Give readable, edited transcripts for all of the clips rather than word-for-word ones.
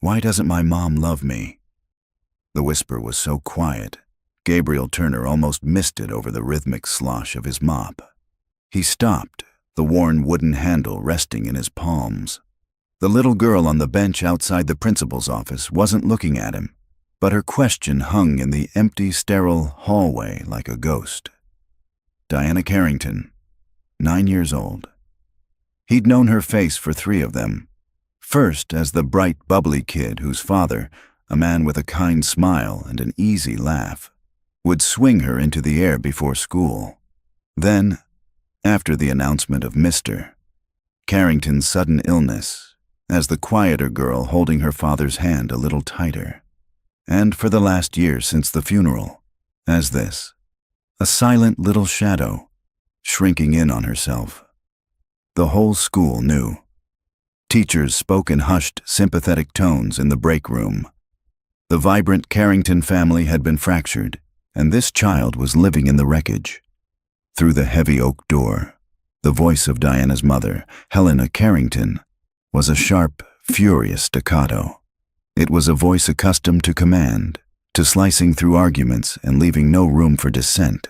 Why doesn't my mom love me?" The whisper was so quiet, Gabriel Turner almost missed it over the rhythmic slosh of his mop. He stopped, the worn wooden handle resting in his palms. The little girl on the bench outside the principal's office wasn't looking at him, but her question hung in the empty, sterile hallway like a ghost. Diana Carrington, 9 years old. He'd known her face for 3 of them. First as the bright, bubbly kid whose father, a man with a kind smile and an easy laugh, would swing her into the air before school. Then, after the announcement of Mr. Carrington's sudden illness, as the quieter girl holding her father's hand a little tighter. And for the last year since the funeral, as this, a silent little shadow, shrinking in on herself. The whole school knew. Teachers spoke in hushed, sympathetic tones in the break room. The vibrant Carrington family had been fractured, and this child was living in the wreckage. Through the heavy oak door, the voice of Diana's mother, Helena Carrington, was a sharp, furious staccato. It was a voice accustomed to command, to slicing through arguments and leaving no room for dissent.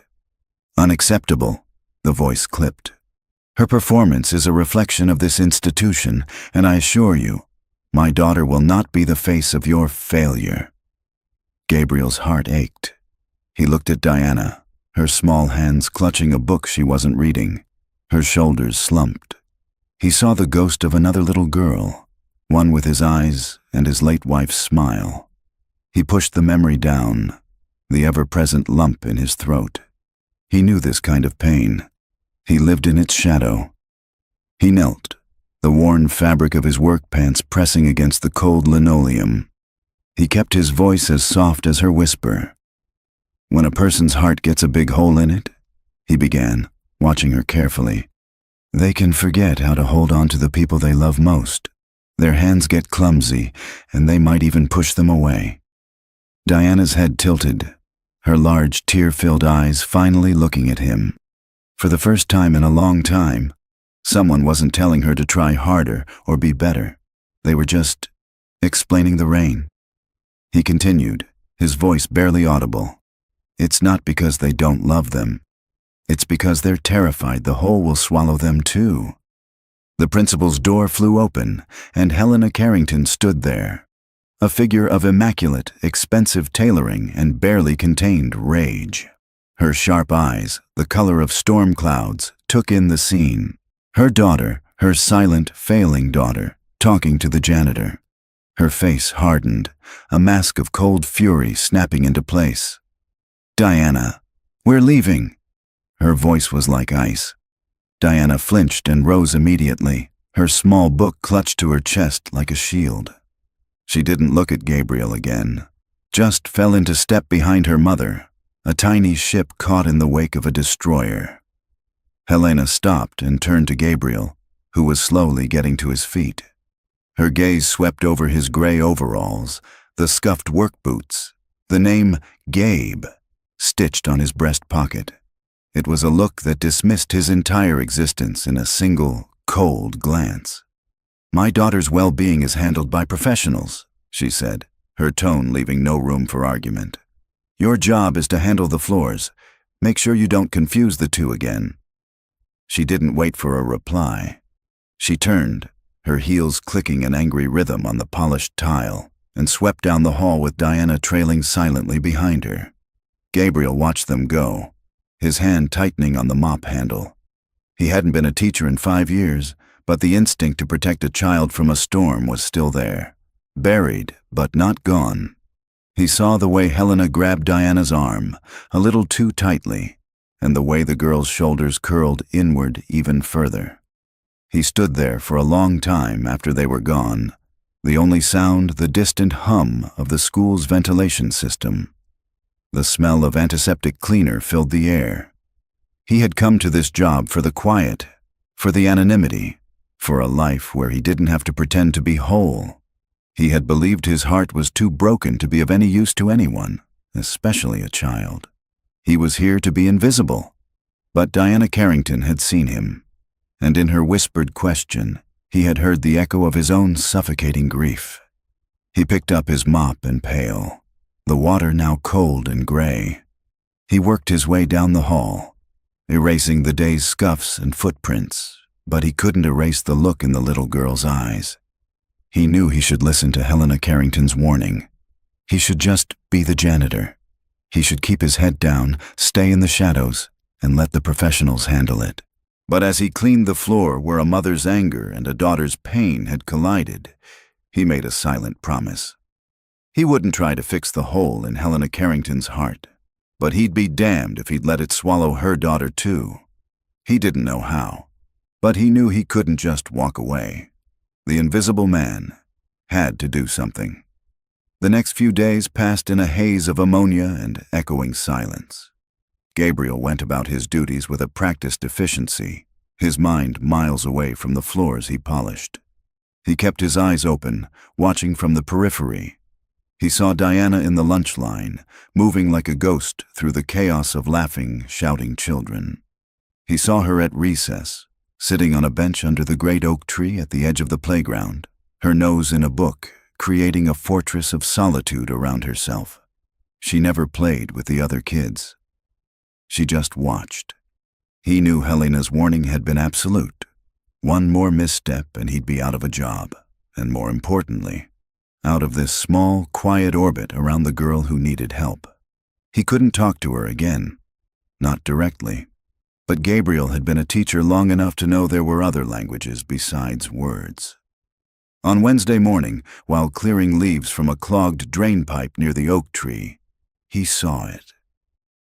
"Unacceptable," the voice clipped. "Her performance is a reflection of this institution, and I assure you, my daughter will not be the face of your failure." Gabriel's heart ached. He looked at Diana, her small hands clutching a book she wasn't reading, her shoulders slumped. He saw the ghost of another little girl, one with his eyes and his late wife's smile. He pushed the memory down, the ever-present lump in his throat. He knew this kind of pain. He lived in its shadow. He knelt, the worn fabric of his work pants pressing against the cold linoleum. He kept his voice as soft as her whisper. "When a person's heart gets a big hole in it," he began, watching her carefully, "they can forget how to hold on to the people they love most. Their hands get clumsy, and they might even push them away." Diana's head tilted, her large, tear-filled eyes finally looking at him. For the first time in a long time, someone wasn't telling her to try harder or be better. They were just explaining the rain. He continued, his voice barely audible. "It's not because they don't love them. It's because they're terrified the hole will swallow them too." The principal's door flew open, and Helena Carrington stood there, a figure of immaculate, expensive tailoring and barely contained rage. Her sharp eyes, the color of storm clouds, took in the scene. Her daughter, her silent, failing daughter, talking to the janitor. Her face hardened, a mask of cold fury snapping into place. "Diana, we're leaving." Her voice was like ice. Diana flinched and rose immediately, her small book clutched to her chest like a shield. She didn't look at Gabriel again, just fell into step behind her mother, a tiny ship caught in the wake of a destroyer. Helena stopped and turned to Gabriel, who was slowly getting to his feet. Her gaze swept over his gray overalls, the scuffed work boots, the name Gabe stitched on his breast pocket. It was a look that dismissed his entire existence in a single, cold glance. "My daughter's well-being is handled by professionals," she said, her tone leaving no room for argument. "Your job is to handle the floors. Make sure you don't confuse the two again." She didn't wait for a reply. She turned, her heels clicking an angry rhythm on the polished tile, and swept down the hall with Diana trailing silently behind her. Gabriel watched them go, his hand tightening on the mop handle. He hadn't been a teacher in 5 years, but the instinct to protect a child from a storm was still there, buried but not gone. He saw the way Helena grabbed Diana's arm, a little too tightly, and the way the girl's shoulders curled inward even further. He stood there for a long time after they were gone, the only sound the distant hum of the school's ventilation system. The smell of antiseptic cleaner filled the air. He had come to this job for the quiet, for the anonymity, for a life where he didn't have to pretend to be whole. He had believed his heart was too broken to be of any use to anyone, especially a child. He was here to be invisible. But Diana Carrington had seen him, and in her whispered question, he had heard the echo of his own suffocating grief. He picked up his mop and pail, the water now cold and gray. He worked his way down the hall, erasing the day's scuffs and footprints, but he couldn't erase the look in the little girl's eyes. He knew he should listen to Helena Carrington's warning. He should just be the janitor. He should keep his head down, stay in the shadows, and let the professionals handle it. But as he cleaned the floor where a mother's anger and a daughter's pain had collided, he made a silent promise. He wouldn't try to fix the hole in Helena Carrington's heart, but he'd be damned if he'd let it swallow her daughter too. He didn't know how, but he knew he couldn't just walk away. The invisible man had to do something. The next few days passed in a haze of ammonia and echoing silence. Gabriel went about his duties with a practiced efficiency, his mind miles away from the floors he polished. He kept his eyes open, watching from the periphery. He saw Diana in the lunch line, moving like a ghost through the chaos of laughing, shouting children. He saw her at recess, sitting on a bench under the great oak tree at the edge of the playground, her nose in a book, creating a fortress of solitude around herself. She never played with the other kids. She just watched. He knew Helena's warning had been absolute. One more misstep and he'd be out of a job, and more importantly, out of this small, quiet orbit around the girl who needed help. He couldn't talk to her again, not directly. But Gabriel had been a teacher long enough to know there were other languages besides words. On Wednesday morning, while clearing leaves from a clogged drain pipe near the oak tree, he saw it.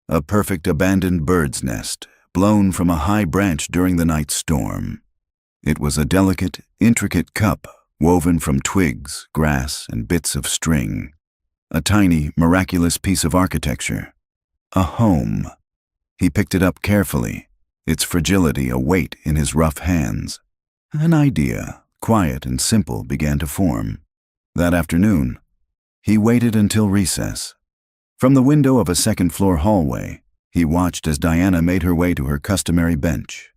A perfect abandoned bird's nest, blown from a high branch during the night storm. It was a delicate, intricate cup woven from twigs, grass, and bits of string. A tiny, miraculous piece of architecture. A home. He picked it up carefully, its fragility a weight in his rough hands. An idea, quiet and simple, began to form. That afternoon, he waited until recess. From the window of a second-floor hallway, he watched as Diana made her way to her customary bench.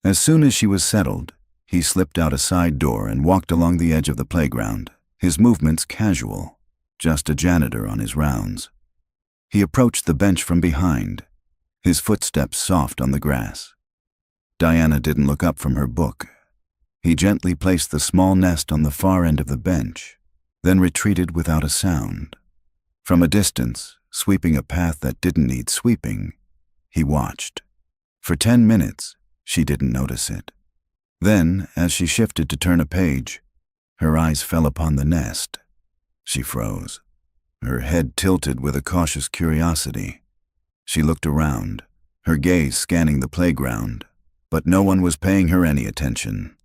As soon as she was settled, he slipped out a side door and walked along the edge of the playground, his movements casual, just a janitor on his rounds. He approached the bench from behind, his footsteps soft on the grass. Diana didn't look up from her book. He gently placed the small nest on the far end of the bench, then retreated without a sound. From a distance, sweeping a path that didn't need sweeping, he watched. For 10 minutes, she didn't notice it. Then, as she shifted to turn a page, her eyes fell upon the nest. She froze, her head tilted with a cautious curiosity. She looked around, her gaze scanning the playground, but no one was paying her any attention.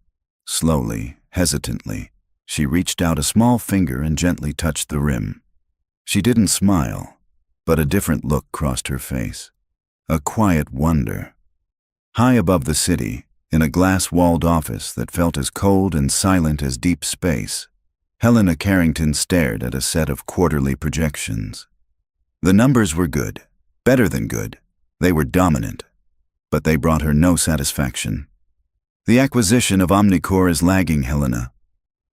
Slowly, hesitantly, she reached out a small finger and gently touched the rim. She didn't smile, but a different look crossed her face. A quiet wonder. High above the city, in a glass-walled office that felt as cold and silent as deep space, Helena Carrington stared at a set of quarterly projections. The numbers were good, better than good. They were dominant, but they brought her no satisfaction. The acquisition of Omnicore is lagging, Helena.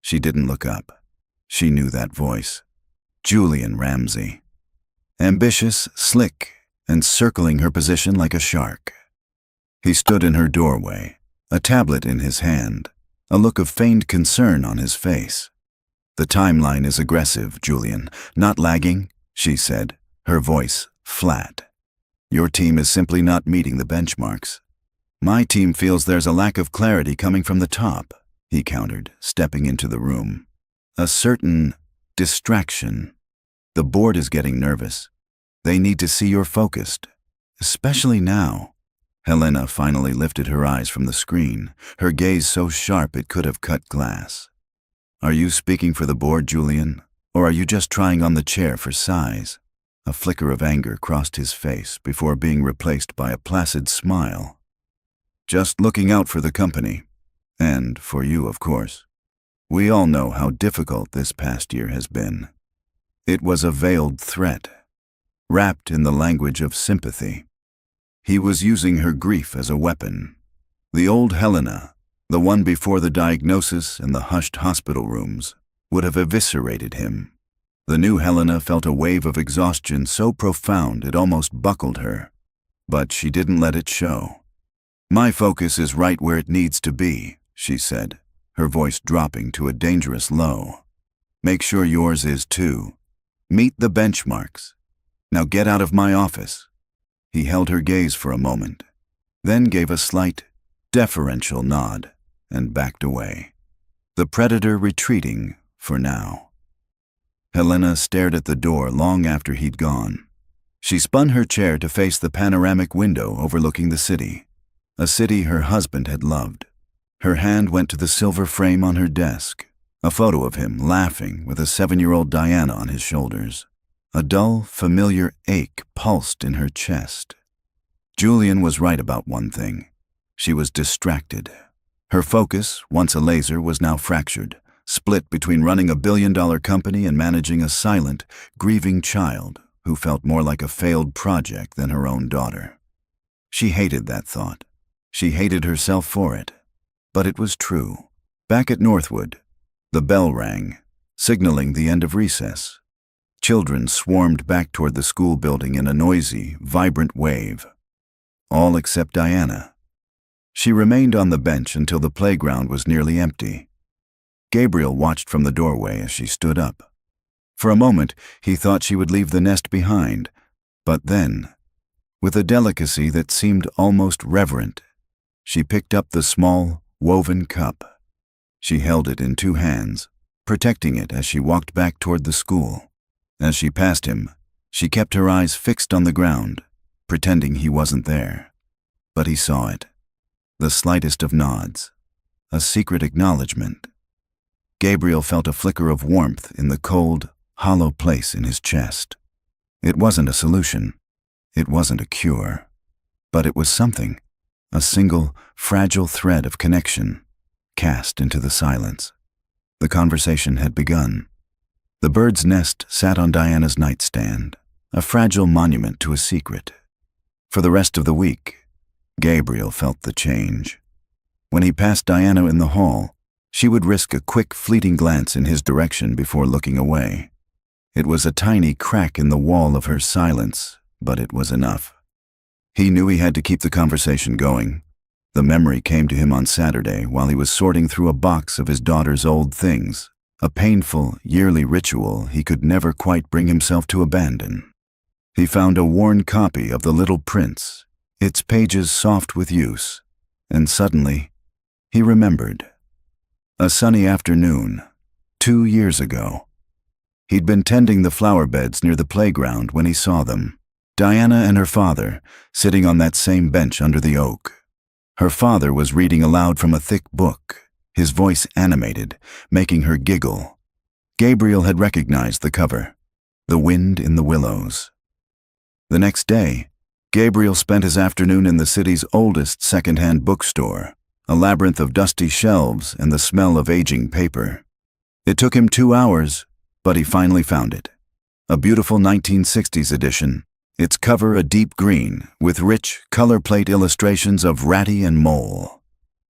She didn't look up. She knew that voice. Julian Ramsey. Ambitious, slick, and circling her position like a shark. He stood in her doorway, a tablet in his hand, a look of feigned concern on his face. The timeline is aggressive, Julian, not lagging, she said, her voice flat. Your team is simply not meeting the benchmarks. My team feels there's a lack of clarity coming from the top, he countered, stepping into the room. A certain distraction. The board is getting nervous. They need to see you're focused, especially now. Helena finally lifted her eyes from the screen, her gaze so sharp it could have cut glass. Are you speaking for the board, Julian, or are you just trying on the chair for size? A flicker of anger crossed his face before being replaced by a placid smile. Just looking out for the company. And for you, of course. We all know how difficult this past year has been. It was a veiled threat, wrapped in the language of sympathy. He was using her grief as a weapon. The old Helena, the one before the diagnosis and the hushed hospital rooms, would have eviscerated him. The new Helena felt a wave of exhaustion so profound it almost buckled her, but she didn't let it show. "My focus is right where it needs to be," she said, her voice dropping to a dangerous low. "Make sure yours is too. Meet the benchmarks. Now get out of my office." He held her gaze for a moment, then gave a slight, deferential nod and backed away, the predator retreating for now. Helena stared at the door long after he'd gone. She spun her chair to face the panoramic window overlooking the city, a city her husband had loved. Her hand went to the silver frame on her desk, a photo of him laughing with a 7-year-old Diana on his shoulders. A dull, familiar ache pulsed in her chest. Julian was right about one thing. She was distracted. Her focus, once a laser, was now fractured, split between running a billion-dollar company and managing a silent, grieving child who felt more like a failed project than her own daughter. She hated that thought. She hated herself for it. But it was true. Back at Northwood, the bell rang, signaling the end of recess. Children swarmed back toward the school building in a noisy, vibrant wave. All except Diana. She remained on the bench until the playground was nearly empty. Gabriel watched from the doorway as she stood up. For a moment, he thought she would leave the nest behind, but then, with a delicacy that seemed almost reverent, she picked up the small, woven cup. She held it in 2 hands, protecting it as she walked back toward the school. As she passed him, she kept her eyes fixed on the ground, pretending he wasn't there. But he saw it. The slightest of nods. A secret acknowledgement. Gabriel felt a flicker of warmth in the cold, hollow place in his chest. It wasn't a solution. It wasn't a cure. But it was something. A single, fragile thread of connection, cast into the silence. The conversation had begun. The bird's nest sat on Diana's nightstand, a fragile monument to a secret. For the rest of the week, Gabriel felt the change. When he passed Diana in the hall, she would risk a quick, fleeting glance in his direction before looking away. It was a tiny crack in the wall of her silence, but it was enough. He knew he had to keep the conversation going. The memory came to him on Saturday while he was sorting through a box of his daughter's old things, a painful, yearly ritual he could never quite bring himself to abandon. He found a worn copy of The Little Prince, its pages soft with use, and suddenly, he remembered. A sunny afternoon, 2 years ago. He'd been tending the flower beds near the playground when he saw them. Diana and her father, sitting on that same bench under the oak. Her father was reading aloud from a thick book, his voice animated, making her giggle. Gabriel had recognized the cover, The Wind in the Willows. The next day, Gabriel spent his afternoon in the city's oldest second-hand bookstore, a labyrinth of dusty shelves and the smell of aging paper. It took him 2 hours, but he finally found it. A beautiful 1960s edition, its cover a deep green with rich color plate illustrations of Ratty and Mole.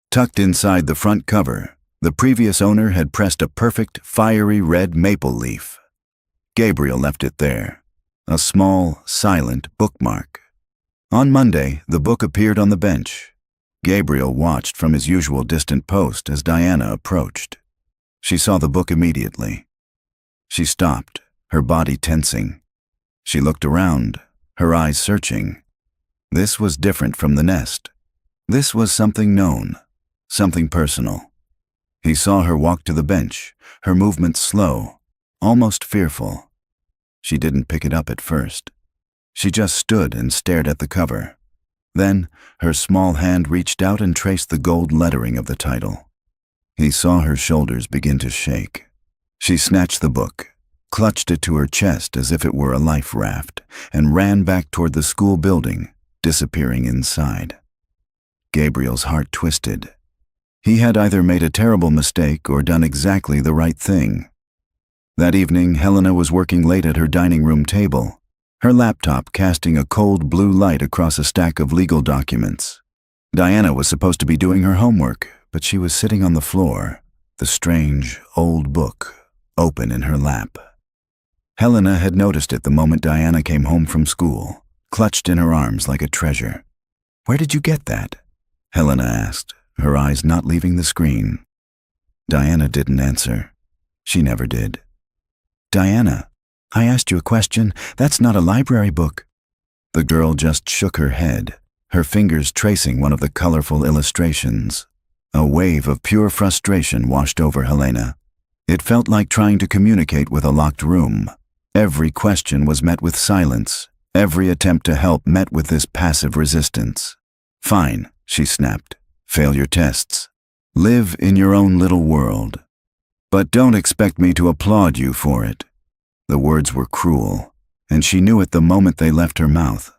Tucked inside the front cover, the previous owner had pressed a perfect fiery red maple leaf. Gabriel left it there, a small, silent bookmark. On Monday, the book appeared on the bench. Gabriel watched from his usual distant post as Diana approached. She saw the book immediately. She stopped, her body tensing. She looked around, her eyes searching. This was different from the nest. This was something known, something personal. He saw her walk to the bench, her movements slow, almost fearful. She didn't pick it up at first. She just stood and stared at the cover. Then, her small hand reached out and traced the gold lettering of the title. He saw her shoulders begin to shake. She snatched the book, clutched it to her chest as if it were a life raft, and ran back toward the school building, disappearing inside. Gabriel's heart twisted. He had either made a terrible mistake or done exactly the right thing. That evening, Helena was working late at her dining room table, her laptop casting a cold blue light across a stack of legal documents. Diana was supposed to be doing her homework, but she was sitting on the floor, the strange, old book, open in her lap. Helena had noticed it the moment Diana came home from school, clutched in her arms like a treasure. "Where did you get that?" Helena asked, her eyes not leaving the screen. Diana didn't answer. She never did. "Diana, I asked you a question. That's not a library book." The girl just shook her head, her fingers tracing one of the colorful illustrations. A wave of pure frustration washed over Helena. It felt like trying to communicate with a locked room. Every question was met with silence. Every attempt to help met with this passive resistance. "Fine," she snapped. "Fail your tests. Live in your own little world. But don't expect me to applaud you for it." The words were cruel, and she knew it the moment they left her mouth.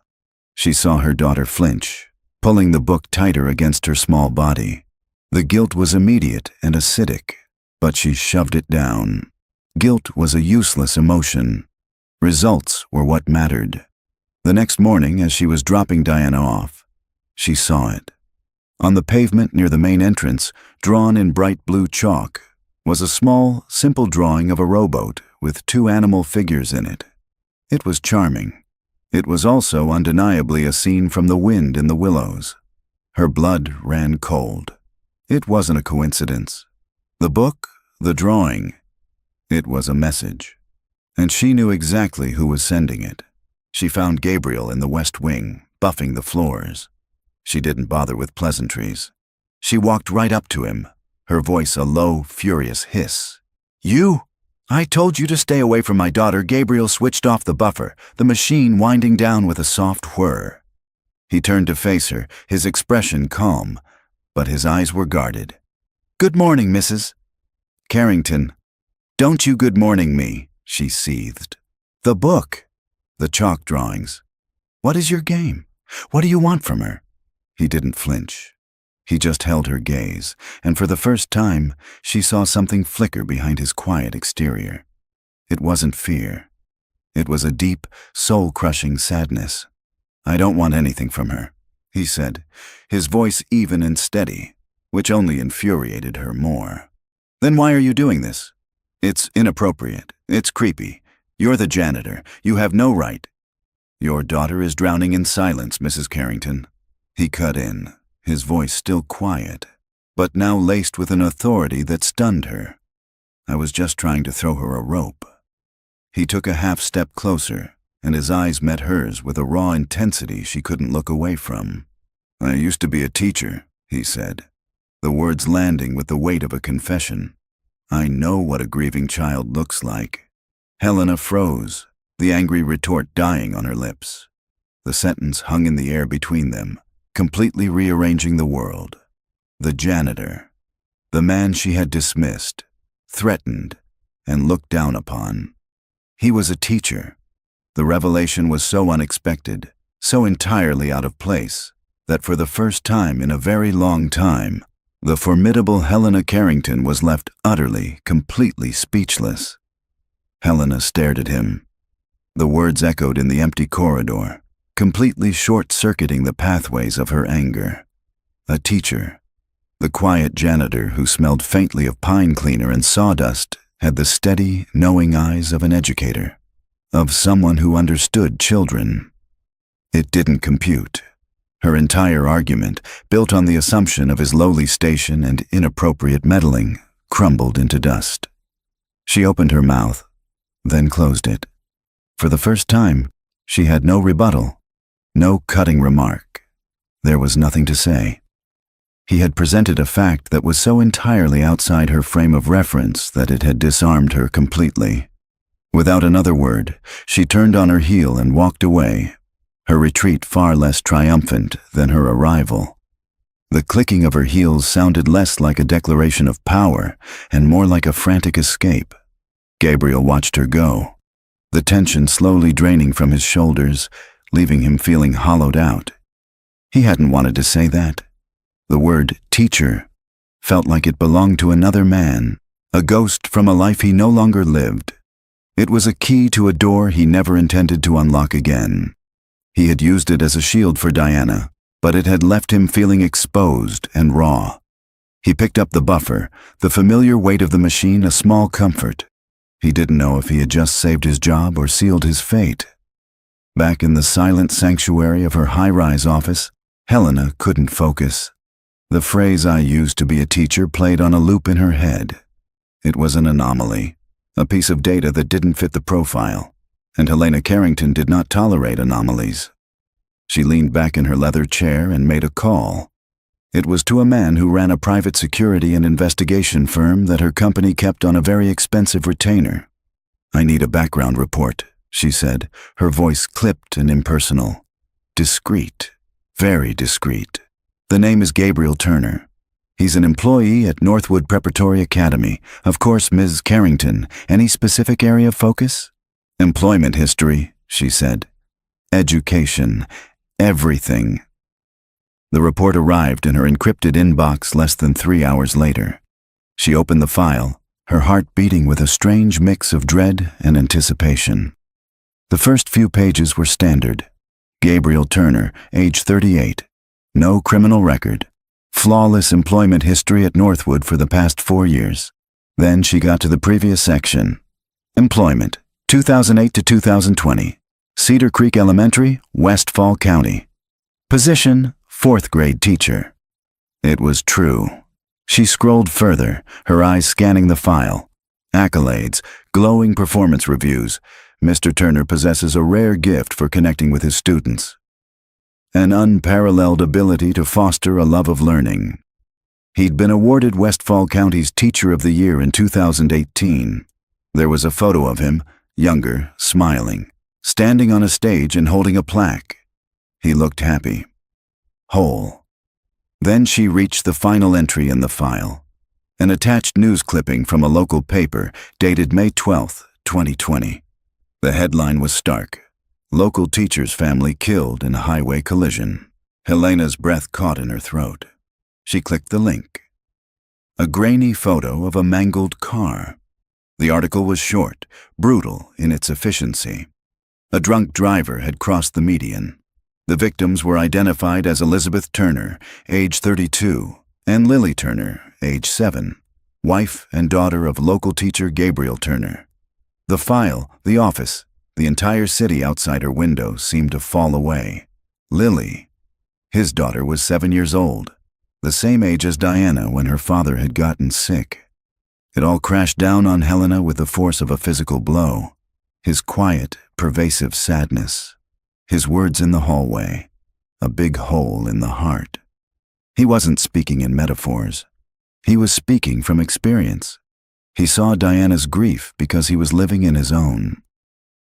She saw her daughter flinch, pulling the book tighter against her small body. The guilt was immediate and acidic, but she shoved it down. Guilt was a useless emotion. Results were what mattered. The next morning, as she was dropping Diana off, she saw it. On the pavement near the main entrance, drawn in bright blue chalk, was a small, simple drawing of a rowboat with 2 animal figures in it. It was charming. It was also undeniably a scene from The Wind in the Willows. Her blood ran cold. It wasn't a coincidence. The book, the drawing, it was a message. And she knew exactly who was sending it. She found Gabriel in the West Wing, buffing the floors. She didn't bother with pleasantries. She walked right up to him, her voice a low, furious hiss. "You! I told you to stay away from my daughter." Gabriel switched off the buffer, the machine winding down with a soft whir. He turned to face her, his expression calm, but his eyes were guarded. "Good morning, Mrs. Carrington." "Don't you good morning me," she seethed. "The book. The chalk drawings. What is your game? What do you want from her?" He didn't flinch. He just held her gaze, and for the first time, she saw something flicker behind his quiet exterior. It wasn't fear. It was a deep, soul-crushing sadness. "I don't want anything from her," he said, his voice even and steady, which only infuriated her more. "Then why are you doing this? It's inappropriate. It's creepy. You're the janitor. You have no right." "Your daughter is drowning in silence, Mrs. Carrington." He cut in, his voice still quiet, but now laced with an authority that stunned her. "I was just trying to throw her a rope." He took a half step closer, and his eyes met hers with a raw intensity she couldn't look away from. "I used to be a teacher," he said, the words landing with the weight of a confession. "I know what a grieving child looks like." Helena froze, the angry retort dying on her lips. The sentence hung in the air between them, completely rearranging the world. The janitor, the man she had dismissed, threatened, and looked down upon. He was a teacher. The revelation was so unexpected, so entirely out of place, that for the first time in a very long time, the formidable Helena Carrington was left utterly, completely speechless. Helena stared at him. The words echoed in the empty corridor, completely short-circuiting the pathways of her anger. A teacher, the quiet janitor who smelled faintly of pine cleaner and sawdust, had the steady, knowing eyes of an educator, of someone who understood children. It didn't compute. Her entire argument, built on the assumption of his lowly station and inappropriate meddling, crumbled into dust. She opened her mouth, then closed it. For the first time, she had no rebuttal, no cutting remark. There was nothing to say. He had presented a fact that was so entirely outside her frame of reference that it had disarmed her completely. Without another word, she turned on her heel and walked away, her retreat far less triumphant than her arrival. The clicking of her heels sounded less like a declaration of power and more like a frantic escape. Gabriel watched her go, the tension slowly draining from his shoulders, leaving him feeling hollowed out. He hadn't wanted to say that. The word teacher felt like it belonged to another man, a ghost from a life he no longer lived. It was a key to a door he never intended to unlock again. He had used it as a shield for Diana, but it had left him feeling exposed and raw. He picked up the buffer, the familiar weight of the machine a small comfort. He didn't know if he had just saved his job or sealed his fate. Back in the silent sanctuary of her high-rise office, Helena couldn't focus. The phrase "I used to be a teacher" played on a loop in her head. It was an anomaly, a piece of data that didn't fit the profile, and Helena Carrington did not tolerate anomalies. She leaned back in her leather chair and made a call. It was to a man who ran a private security and investigation firm that her company kept on a very expensive retainer. "I need a background report," she said, her voice clipped and impersonal. "Discreet, very discreet. The name is Gabriel Turner. He's an employee at Northwood Preparatory Academy. Of course, Ms. Carrington. Any specific area of focus?" "Employment history," she said. "Education. Everything." The report arrived in her encrypted inbox less than 3 hours later. She opened the file, her heart beating with a strange mix of dread and anticipation. The first few pages were standard. Gabriel Turner, age 38. No criminal record. Flawless employment history at Northwood for the past 4 years. Then she got to the previous section. Employment, 2008 to 2020. Cedar Creek Elementary, Westfall County. Position, 4th grade teacher. It was true. She scrolled further, her eyes scanning the file. Accolades, glowing performance reviews. Mr. Turner possesses a rare gift for connecting with his students. An unparalleled ability to foster a love of learning. He'd been awarded Westfall County's Teacher of the Year in 2018. There was a photo of him, younger, smiling, standing on a stage and holding a plaque. He looked happy. Whole. Then she reached the final entry in the file. An attached news clipping from a local paper dated May 12, 2020. The headline was stark. Local teacher's family killed in a highway collision. Helena's breath caught in her throat. She clicked the link. A grainy photo of a mangled car. The article was short, brutal in its efficiency. A drunk driver had crossed the median. The victims were identified as Elizabeth Turner, age 32, and Lily Turner, age 7, wife and daughter of local teacher Gabriel Turner. The file, the office, the entire city outside her window seemed to fall away. Lily. His daughter was 7 years old, the same age as Diana when her father had gotten sick. It all crashed down on Helena with the force of a physical blow. His quiet, pervasive sadness. His words in the hallway. A big hole in the heart. He wasn't speaking in metaphors. He was speaking from experience. He saw Diana's grief because he was living in his own.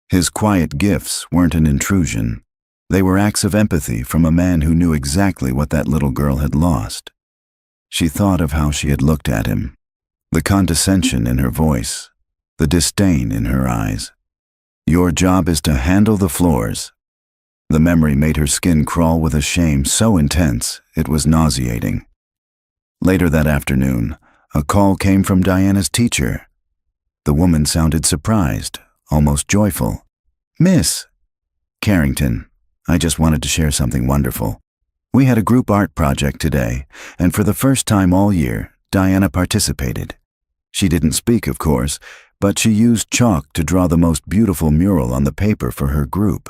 His quiet gifts weren't an intrusion. They were acts of empathy from a man who knew exactly what that little girl had lost. She thought of how she had looked at him, the condescension in her voice, the disdain in her eyes. "Your job is to handle the floors." The memory made her skin crawl with a shame so intense it was nauseating. Later that afternoon, a call came from Diana's teacher. The woman sounded surprised, almost joyful. "Miss Carrington, I just wanted to share something wonderful. We had a group art project today, and for the first time all year, Diana participated. She didn't speak, of course, but she used chalk to draw the most beautiful mural on the paper for her group.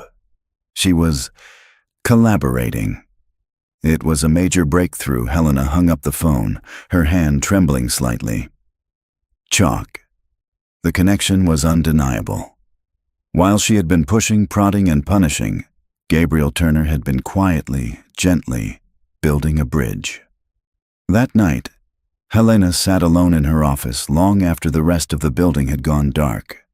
She was collaborating." It was a major breakthrough. Helena hung up the phone, her hand trembling slightly. Chalk. The connection was undeniable. While she had been pushing, prodding, and punishing, Gabriel Turner had been quietly, gently, building a bridge. That night, Helena sat alone in her office long after the rest of the building had gone dark.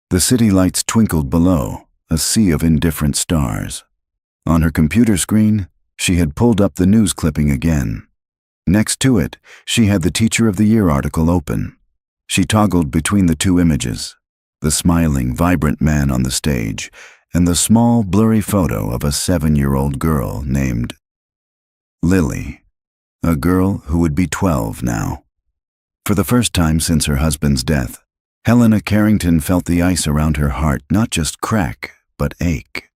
The city lights twinkled below, a sea of indifferent stars. On her computer screen, she had pulled up the news clipping again. Next to it, she had the Teacher of the Year article open. She toggled between the two images, the smiling, vibrant man on the stage, and the small, blurry photo of a 7-year-old girl named Lily, a girl who would be 12 now. For the first time since her husband's death, Helena Carrington felt the ice around her heart not just crack, but ache.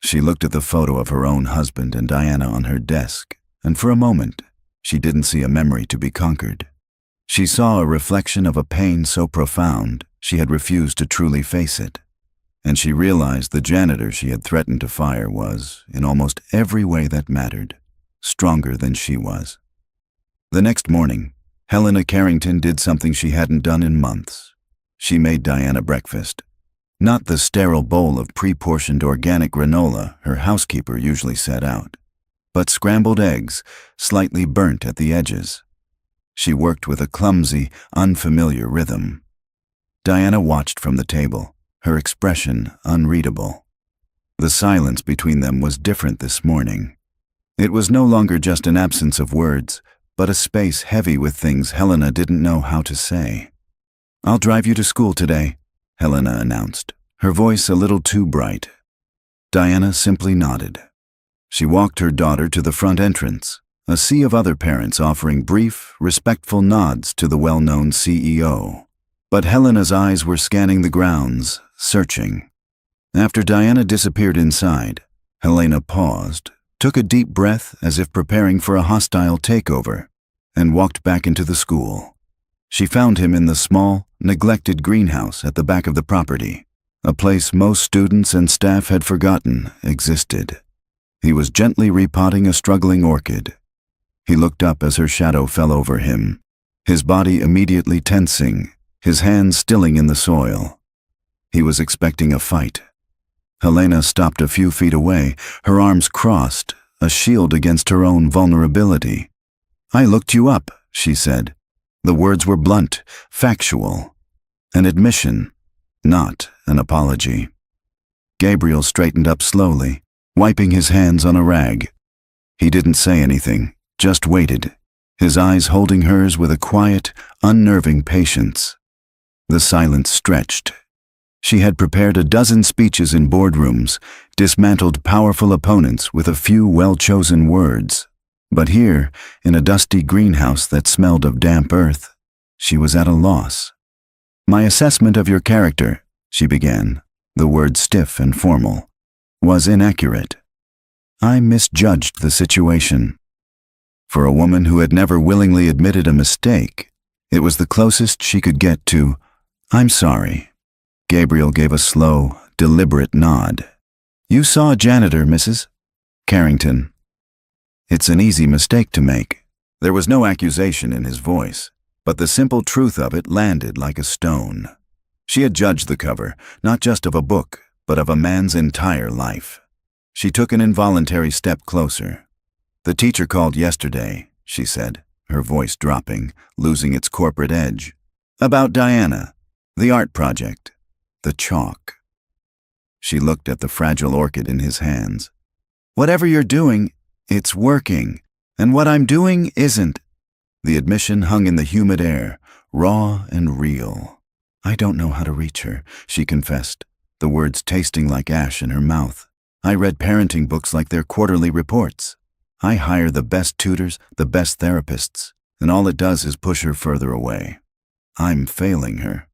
She looked at the photo of her own husband and Diana on her desk, and for a moment, she didn't see a memory to be conquered. She saw a reflection of a pain so profound she had refused to truly face it, and she realized the janitor she had threatened to fire was, in almost every way that mattered, stronger than she was. The next morning, Helena Carrington did something she hadn't done in months. She made Diana breakfast. Not the sterile bowl of pre-portioned organic granola her housekeeper usually set out, but scrambled eggs, slightly burnt at the edges. She worked with a clumsy, unfamiliar rhythm. Diana watched from the table, her expression unreadable. The silence between them was different this morning. It was no longer just an absence of words, but a space heavy with things Helena didn't know how to say. "I'll drive you to school today," Helena announced, her voice a little too bright. Diana simply nodded. She walked her daughter to the front entrance, a sea of other parents offering brief, respectful nods to the well-known CEO. But Helena's eyes were scanning the grounds, searching. After Diana disappeared inside, Helena paused, took a deep breath as if preparing for a hostile takeover, and walked back into the school. She found him in the small, neglected greenhouse at the back of the property, a place most students and staff had forgotten existed. He was gently repotting a struggling orchid. He looked up as her shadow fell over him, his body immediately tensing, his hands stilling in the soil. He was expecting a fight. Helena stopped a few feet away, her arms crossed, a shield against her own vulnerability. "I looked you up," she said. The words were blunt, factual. An admission, not an apology. Gabriel straightened up slowly, wiping his hands on a rag. He didn't say anything, just waited, his eyes holding hers with a quiet, unnerving patience. The silence stretched. She had prepared a dozen speeches in boardrooms, dismantled powerful opponents with a few well-chosen words. But here, in a dusty greenhouse that smelled of damp earth, she was at a loss. "My assessment of your character," she began, the words stiff and formal, "was inaccurate. I misjudged the situation." For a woman who had never willingly admitted a mistake, it was the closest she could get to, "I'm sorry." Gabriel gave a slow, deliberate nod. "You saw a janitor, Mrs. Carrington." It's an easy mistake to make. There was no accusation in his voice, but the simple truth of it landed like a stone. She had judged the cover, not just of a book, but of a man's entire life. She took an involuntary step closer. "The teacher called yesterday," she said, her voice dropping, losing its corporate edge. "About Diana, the art project, the chalk." She looked at the fragile orchid in his hands. "Whatever you're doing, it's working, and what I'm doing isn't." The admission hung in the humid air, raw and real. "I don't know how to reach her," she confessed, the words tasting like ash in her mouth. "I read parenting books like their quarterly reports. I hire the best tutors, the best therapists, and all it does is push her further away. I'm failing her."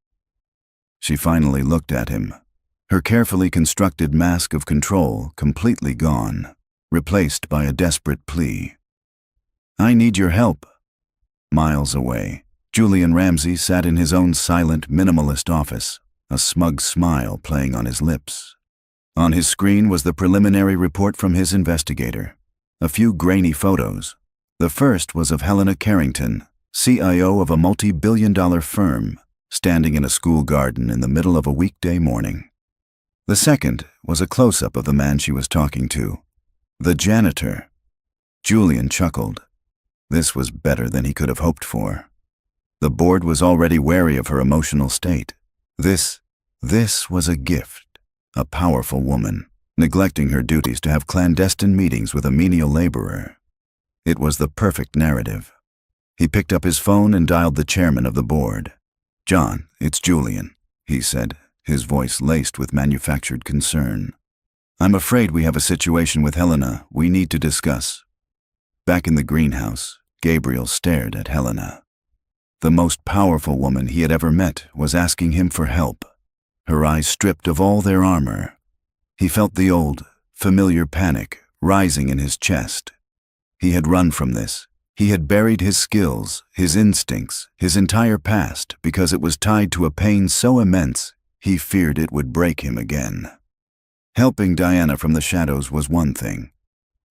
She finally looked at him, her carefully constructed mask of control completely gone, replaced by a desperate plea. "I need your help." Miles away, Julian Ramsey sat in his own silent, minimalist office, a smug smile playing on his lips. On his screen was the preliminary report from his investigator. A few grainy photos. The first was of Helena Carrington, CIO of a multi-billion-dollar firm, standing in a school garden in the middle of a weekday morning. The second was a close-up of the man she was talking to, the janitor. Julian chuckled. This was better than he could have hoped for. The board was already wary of her emotional state. This was a gift, a powerful woman, neglecting her duties to have clandestine meetings with a menial laborer. It was the perfect narrative. He picked up his phone and dialed the chairman of the board. "John, it's Julian," he said, his voice laced with manufactured concern. "I'm afraid we have a situation with Helena we need to discuss." Back in the greenhouse, Gabriel stared at Helena. The most powerful woman he had ever met was asking him for help, her eyes stripped of all their armor. He felt the old, familiar panic rising in his chest. He had run from this, He had buried his skills, his instincts, his entire past because it was tied to a pain so immense he feared it would break him again. Helping Diana from the shadows was one thing.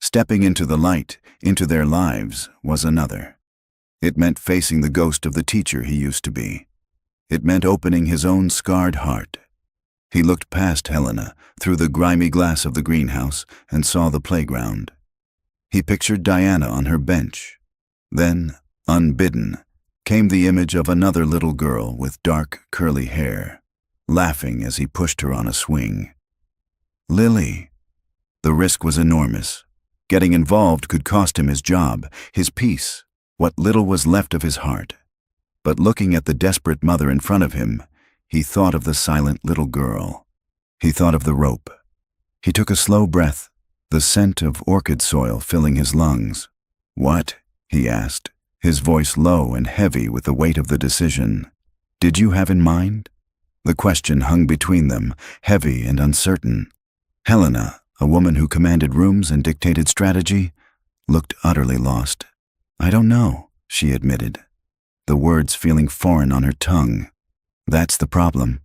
Stepping into the light, into their lives, was another. It meant facing the ghost of the teacher he used to be. It meant opening his own scarred heart. He looked past Helena, through the grimy glass of the greenhouse, and saw the playground. He pictured Diana on her bench. Then, unbidden, came the image of another little girl with dark, curly hair, laughing as he pushed her on a swing. Lily. The risk was enormous. Getting involved could cost him his job, his peace, what little was left of his heart. But looking at the desperate mother in front of him, he thought of the silent little girl. He thought of the rope. He took a slow breath, the scent of orchid soil filling his lungs. "What?" he asked, his voice low and heavy with the weight of the decision. "Did you have in mind?" The question hung between them, heavy and uncertain. Helena, a woman who commanded rooms and dictated strategy, looked utterly lost. "I don't know," she admitted, the words feeling foreign on her tongue. "That's the problem.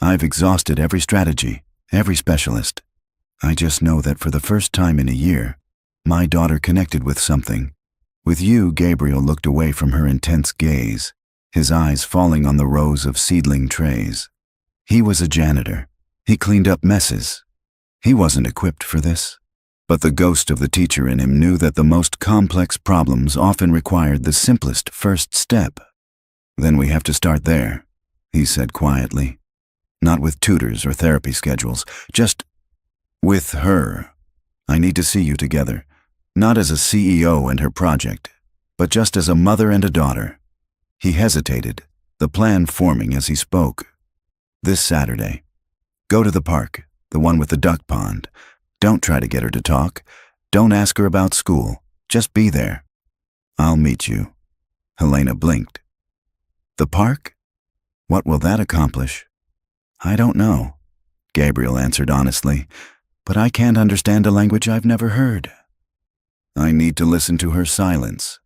I've exhausted every strategy, every specialist. I just know that for the first time in a year, my daughter connected with something. With you." Gabriel looked away from her intense gaze, his eyes falling on the rows of seedling trays. He was a janitor. He cleaned up messes. He wasn't equipped for this. But the ghost of the teacher in him knew that the most complex problems often required the simplest first step. "Then we have to start there," he said quietly. "Not with tutors or therapy schedules, just with her. I need to see you together, not as a CEO and her project, but just as a mother and a daughter." He hesitated, the plan forming as he spoke. "This Saturday. Go to the park, the one with the duck pond. Don't try to get her to talk. Don't ask her about school. Just be there. I'll meet you." Helena blinked. "The park? What will that accomplish?" "I don't know," Gabriel answered honestly, "but I can't understand a language I've never heard." I need to listen to her silence.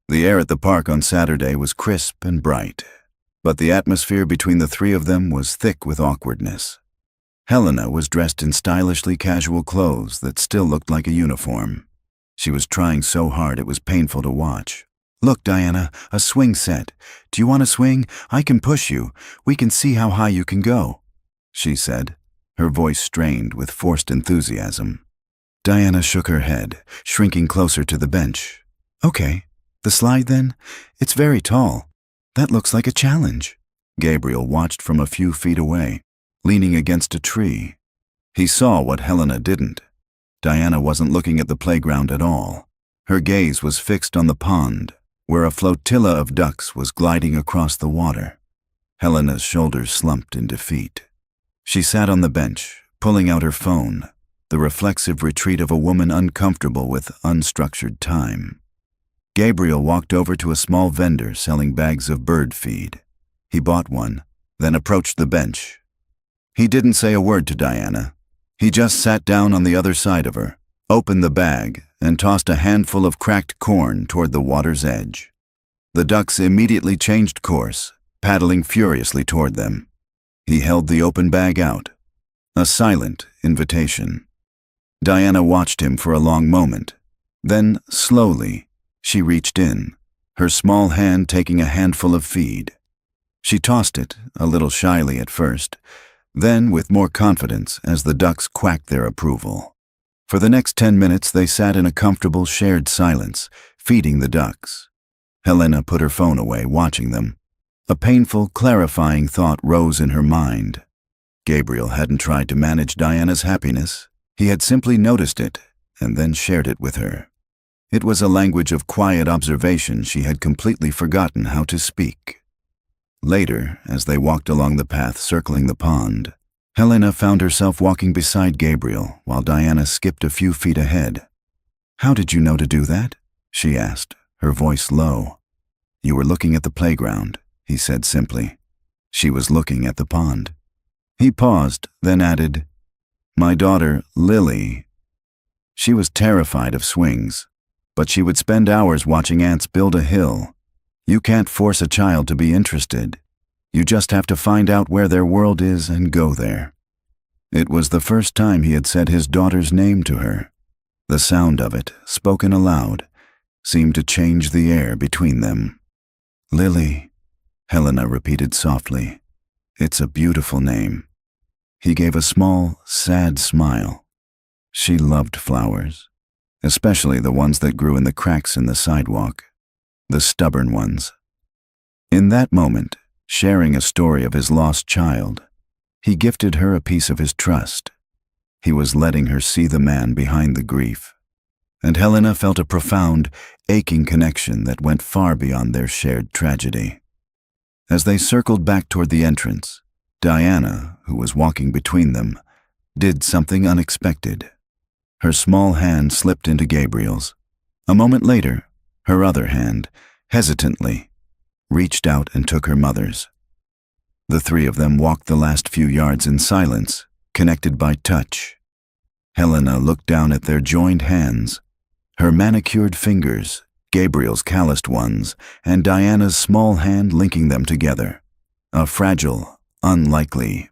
The air at the park on Saturday was crisp and bright, but the atmosphere between the three of them was thick with awkwardness. Helena was dressed in stylishly casual clothes that still looked like a uniform. She was trying so hard it was painful to watch. "Look, Diana, a swing set. Do you want to swing? I can push you. We can see how high you can go," she said, her voice strained with forced enthusiasm. Diana shook her head, shrinking closer to the bench. "Okay, the slide then? It's very tall. That looks like a challenge." Gabriel watched from a few feet away, leaning against a tree. He saw what Helena didn't. Diana wasn't looking at the playground at all. Her gaze was fixed on the pond, where a flotilla of ducks was gliding across the water. Helena's shoulders slumped in defeat. She sat on the bench, pulling out her phone, the reflexive retreat of a woman uncomfortable with unstructured time. Gabriel walked over to a small vendor selling bags of bird feed. He bought one, then approached the bench. He didn't say a word to Diana. He just sat down on the other side of her, opened the bag, and tossed a handful of cracked corn toward the water's edge. The ducks immediately changed course, paddling furiously toward them. He held the open bag out, a silent invitation. Diana watched him for a long moment. Then, slowly, she reached in, her small hand taking a handful of feed. She tossed it, a little shyly at first, then with more confidence as the ducks quacked their approval. For the next 10 minutes they sat in a comfortable shared silence, feeding the ducks. Helena put her phone away, watching them. A painful, clarifying thought rose in her mind. Gabriel hadn't tried to manage Diana's happiness. He had simply noticed it and then shared it with her. It was a language of quiet observation she had completely forgotten how to speak. Later, as they walked along the path circling the pond, Helena found herself walking beside Gabriel while Diana skipped a few feet ahead. "How did you know to do that?" she asked, her voice low. "You were looking at the playground," he said simply. She was looking at the pond. He paused, then added, "My daughter, Lily." She was terrified of swings. but she would spend hours watching ants build a hill. You can't force a child to be interested. You just have to find out where their world is and go there. It was the first time he had said his daughter's name to her. The sound of it, spoken aloud, seemed to change the air between them. Lily, Helena repeated softly. It's a beautiful name. He gave a small, sad smile. She loved flowers, especially the ones that grew in the cracks in the sidewalk, the stubborn ones. In that moment, sharing a story of his lost child, he gifted her a piece of his trust. He was letting her see the man behind the grief. And Helena felt a profound, aching connection that went far beyond their shared tragedy. As they circled back toward the entrance, Diana, who was walking between them, did something unexpected. Her small hand slipped into Gabriel's. A moment later, her other hand, hesitantly, reached out and took her mother's. The three of them walked the last few yards in silence, connected by touch. Helena looked down at their joined hands, her manicured fingers, Gabriel's calloused ones, and Diana's small hand linking them together. A fragile, unlikely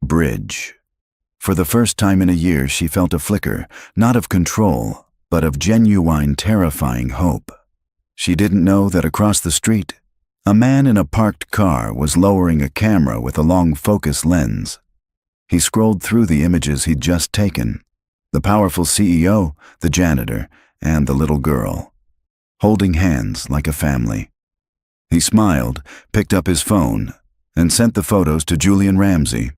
bridge. For the first time in a year, she felt a flicker, not of control, but of genuine, terrifying hope. She didn't know that across the street, a man in a parked car was lowering a camera with a long focus lens. He scrolled through the images he'd just taken. The powerful CEO, the janitor, and the little girl, holding hands like a family. He smiled, picked up his phone, and sent the photos to Julian Ramsey.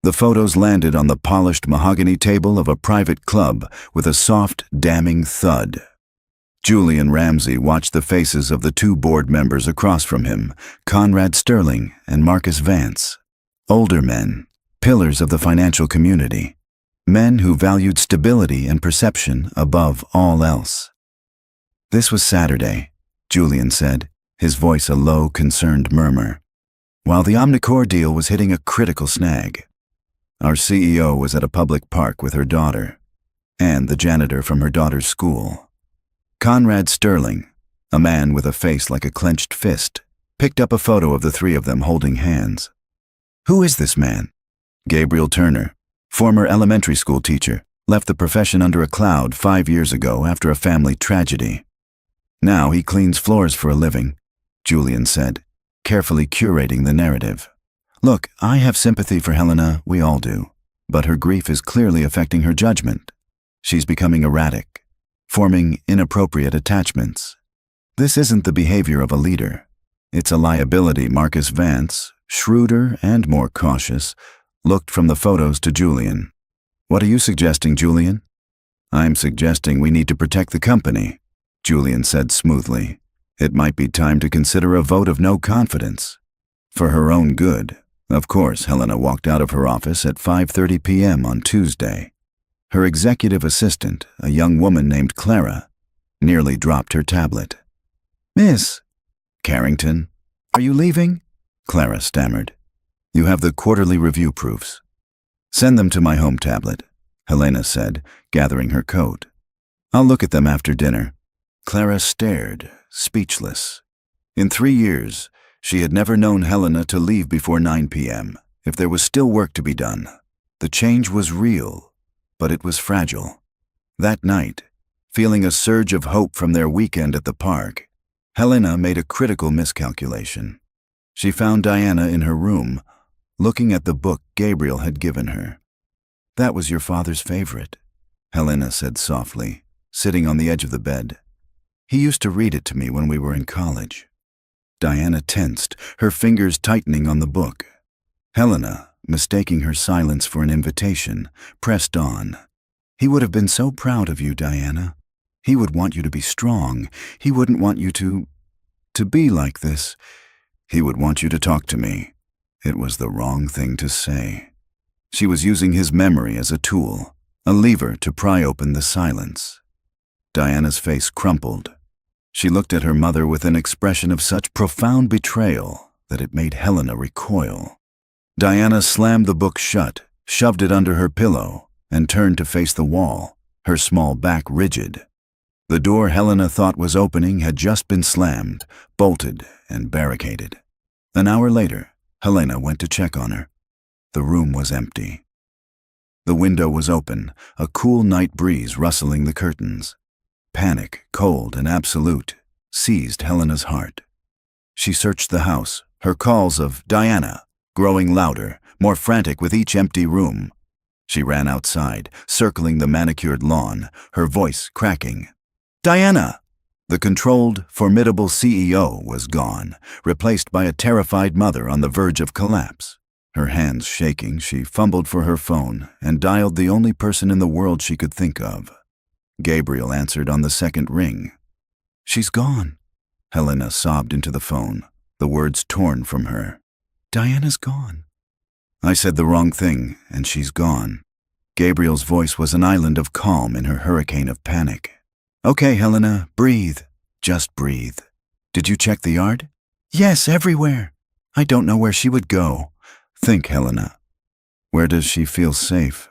The photos landed on the polished mahogany table of a private club with a soft, damning thud. Julian Ramsey watched the faces of the two board members across from him, Conrad Sterling and Marcus Vance. Older men, pillars of the financial community. Men who valued stability and perception above all else. This was Saturday, Julian said, his voice a low, concerned murmur, while the Omnicore deal was hitting a critical snag. Our CEO was at a public park with her daughter, and the janitor from her daughter's school. Conrad Sterling, a man with a face like a clenched fist, picked up a photo of the three of them holding hands. Who is this man? Gabriel Turner, former elementary school teacher, left the profession under a cloud 5 years ago after a family tragedy. Now he cleans floors for a living, Julian said, carefully curating the narrative. Look, I have sympathy for Helena, we all do, but her grief is clearly affecting her judgment. She's becoming erratic, forming inappropriate attachments. This isn't the behavior of a leader. It's a liability. Marcus Vance, shrewder and more cautious, looked from the photos to Julian. What are you suggesting, Julian? I'm suggesting we need to protect the company, Julian said smoothly. It might be time to consider a vote of no confidence. For her own good. Of course, Helena walked out of her office at 5:30 p.m. on Tuesday. Her executive assistant, a young woman named Clara, nearly dropped her tablet. Miss Carrington, are you leaving? Clara stammered. You have the quarterly review proofs. Send them to my home tablet, Helena said, gathering her coat. I'll look at them after dinner. Clara stared, speechless. In 3 years, she had never known Helena to leave before 9 p.m. if there was still work to be done. The change was real, but it was fragile. That night, feeling a surge of hope from their weekend at the park, Helena made a critical miscalculation. She found Diana in her room, looking at the book Gabriel had given her. That was your father's favorite, Helena said softly, sitting on the edge of the bed. He used to read it to me when we were in college. Diana tensed, her fingers tightening on the book. Helena, mistaking her silence for an invitation, pressed on. He would have been so proud of you, Diana. He would want you to be strong. He wouldn't want you to be like this. He would want you to talk to me. It was the wrong thing to say. She was using his memory as a tool, a lever to pry open the silence. Diana's face crumpled. She looked at her mother with an expression of such profound betrayal that it made Helena recoil. Diana slammed the book shut, shoved it under her pillow, and turned to face the wall, her small back rigid. The door Helena thought was opening had just been slammed, bolted, and barricaded. An hour later, Helena went to check on her. The room was empty. The window was open, a cool night breeze rustling the curtains. Panic, cold and absolute, seized Helena's heart. She searched the house, her calls of "Diana" growing louder, more frantic with each empty room. She ran outside, circling the manicured lawn, her voice cracking. "Diana!" The controlled, formidable CEO was gone, replaced by a terrified mother on the verge of collapse. Her hands shaking, she fumbled for her phone and dialed the only person in the world she could think of. Gabriel answered on the second ring. "She's gone," Helena sobbed into the phone, the words torn from her. "Diana's gone." "I said the wrong thing, and she's gone." Gabriel's voice was an island of calm in her hurricane of panic. "Okay, Helena, breathe. Just breathe. Did you check the yard?" "Yes, everywhere. I don't know where she would go." "Think, Helena. Where does she feel safe?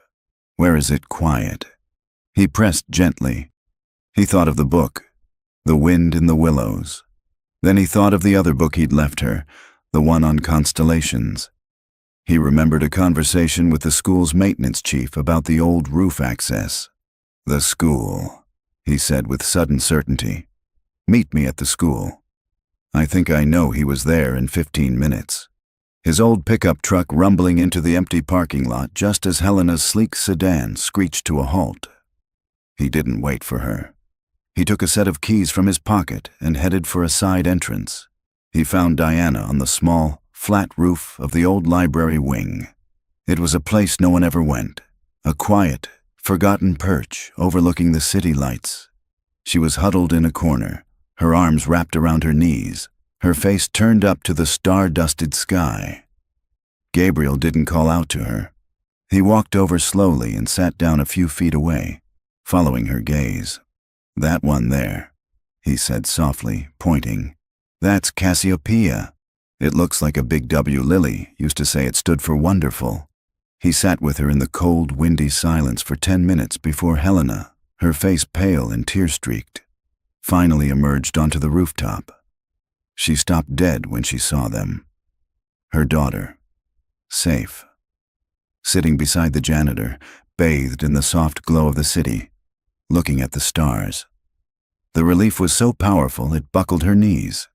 Where is it quiet?" He pressed gently. He thought of the book, The Wind in the Willows. Then he thought of the other book he'd left her, the one on constellations. He remembered a conversation with the school's maintenance chief about the old roof access. "The school," he said with sudden certainty. "Meet me at the school." I think I know he was there in 15 minutes. His old pickup truck rumbling into the empty parking lot just as Helena's sleek sedan screeched to a halt. He didn't wait for her. He took a set of keys from his pocket and headed for a side entrance. He found Diana on the small, flat roof of the old library wing. It was a place no one ever went, a quiet, forgotten perch overlooking the city lights. She was huddled in a corner, her arms wrapped around her knees, her face turned up to the star-dusted sky. Gabriel didn't call out to her. He walked over slowly and sat down a few feet away, following her gaze. "That one there," he said softly, pointing. "That's Cassiopeia. It looks like a big W. Lily used to say it stood for wonderful." He sat with her in the cold, windy silence for 10 minutes before Helena, her face pale and tear-streaked, finally emerged onto the rooftop. She stopped dead when she saw them. Her daughter, safe, sitting beside the janitor, bathed in the soft glow of the city, looking at the stars. The relief was so powerful it buckled her knees.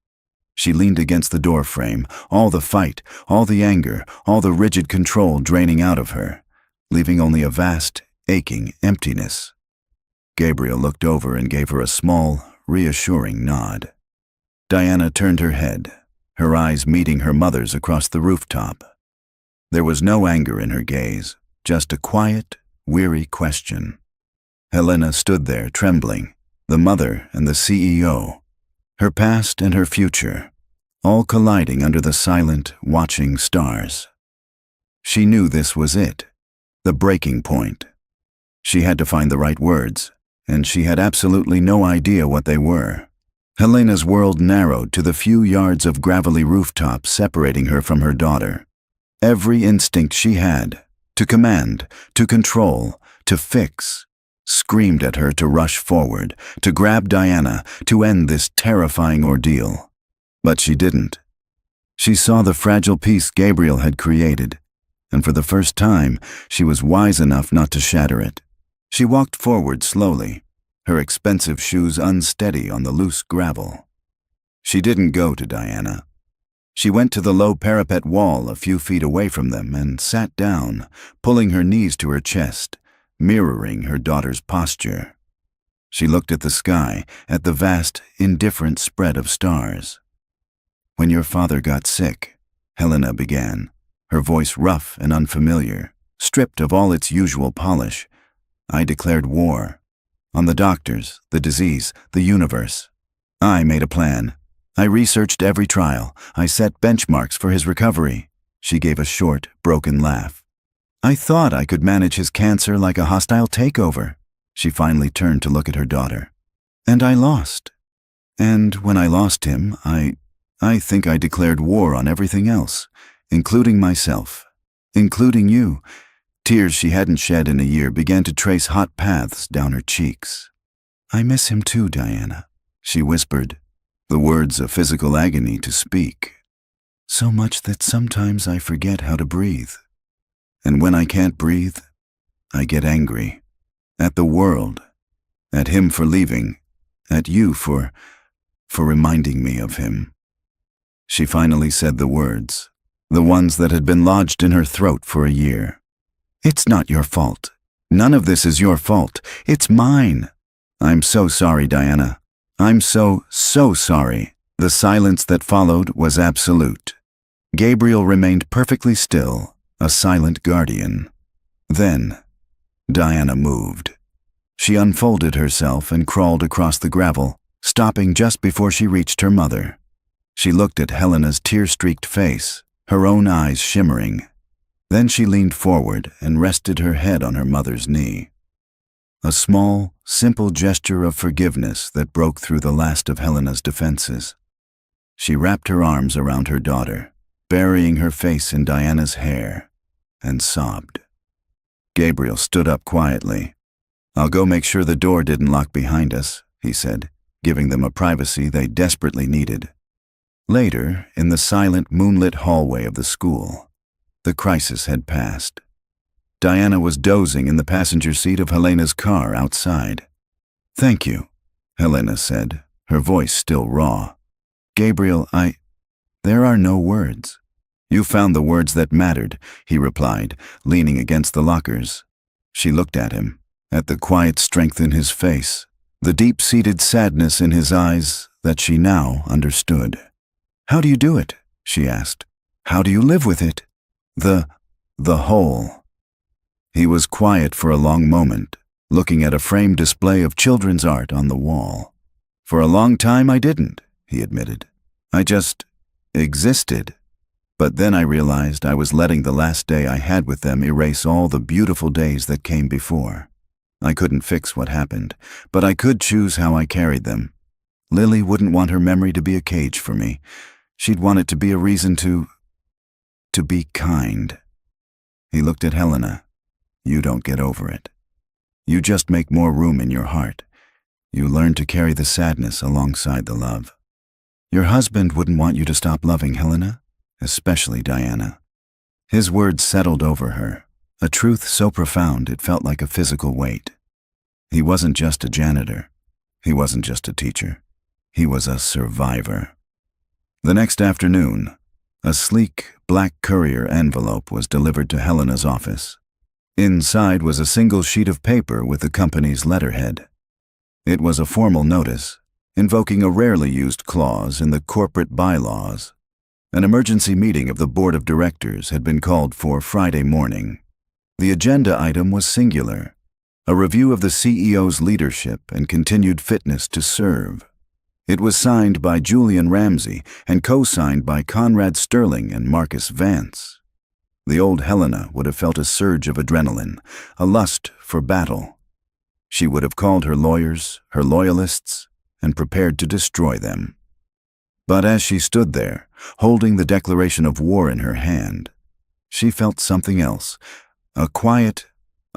She leaned against the door frame, all the fight, all the anger, all the rigid control draining out of her, leaving only a vast, aching emptiness. Gabriel looked over and gave her a small, reassuring nod. Diana turned her head, her eyes meeting her mother's across the rooftop. There was no anger in her gaze, just a quiet, weary question. Helena stood there, trembling, the mother and the CEO, her past and her future, all colliding under the silent, watching stars. She knew this was it, the breaking point. She had to find the right words, and she had absolutely no idea what they were. Helena's world narrowed to the few yards of gravelly rooftop separating her from her daughter. Every instinct she had, to command, to control, to fix, screamed at her to rush forward, to grab Diana, to end this terrifying ordeal. But she didn't. She saw the fragile piece Gabriel had created, and for the first time, she was wise enough not to shatter it. She walked forward slowly, her expensive shoes unsteady on the loose gravel. She didn't go to Diana. She went to the low parapet wall a few feet away from them and sat down, pulling her knees to her chest, mirroring her daughter's posture. She looked at the sky, at the vast, indifferent spread of stars. "When your father got sick," Helena began, her voice rough and unfamiliar, stripped of all its usual polish, "I declared war. On the doctors, the disease, the universe. I made a plan. I researched every trial. I set benchmarks for his recovery." She gave a short, broken laugh. "I thought I could manage his cancer like a hostile takeover." She finally turned to look at her daughter. "And I lost. And when I lost him, I think I declared war on everything else, including myself, including you." Tears she hadn't shed in a year began to trace hot paths down her cheeks. I miss him too, Diana, she whispered, the words a physical agony to speak. So much that sometimes I forget how to breathe. And when I can't breathe, I get angry. At the world, at him for leaving, at you for reminding me of him. She finally said the words, the ones that had been lodged in her throat for a year. It's not your fault. None of this is your fault. It's mine. I'm so sorry, Diana. I'm so sorry. The silence that followed was absolute. Gabriel remained perfectly still, a silent guardian. Then, Diana moved. She unfolded herself and crawled across the gravel, stopping just before she reached her mother. She looked at Helena's tear-streaked face, her own eyes shimmering. Then she leaned forward and rested her head on her mother's knee. A small, simple gesture of forgiveness that broke through the last of Helena's defenses. She wrapped her arms around her daughter, burying her face in Diana's hair, and sobbed. Gabriel stood up quietly. I'll go make sure the door didn't lock behind us, he said, giving them a privacy they desperately needed. Later, in the silent, moonlit hallway of the school, the crisis had passed. Diana was dozing in the passenger seat of Helena's car outside. Thank you, Helena said, her voice still raw. Gabriel, there are no words. You found the words that mattered, he replied, leaning against the lockers. She looked at him, at the quiet strength in his face, the deep-seated sadness in his eyes that she now understood. How do you do it? She asked. How do you live with it? The whole. He was quiet for a long moment, looking at a framed display of children's art on the wall. For a long time I didn't, he admitted. I just existed. But then I realized I was letting the last day I had with them erase all the beautiful days that came before. I couldn't fix what happened, but I could choose how I carried them. Lily wouldn't want her memory to be a cage for me. She'd want it to be a reason to be kind. He looked at Helena. You don't get over it. You just make more room in your heart. You learn to carry the sadness alongside the love. Your husband wouldn't want you to stop loving Helena, especially Diana. His words settled over her, a truth so profound it felt like a physical weight. He wasn't just a janitor. He wasn't just a teacher. He was a survivor. The next afternoon, a sleek, black courier envelope was delivered to Helena's office. Inside was a single sheet of paper with the company's letterhead. It was a formal notice, invoking a rarely used clause in the corporate bylaws. An emergency meeting of the board of directors had been called for Friday morning. The agenda item was singular, a review of the CEO's leadership and continued fitness to serve. It was signed by Julian Ramsey and co-signed by Conrad Sterling and Marcus Vance. The old Helena would have felt a surge of adrenaline, a lust for battle. She would have called her lawyers, her loyalists, and prepared to destroy them. But as she stood there, holding the declaration of war in her hand, she felt something else, a quiet,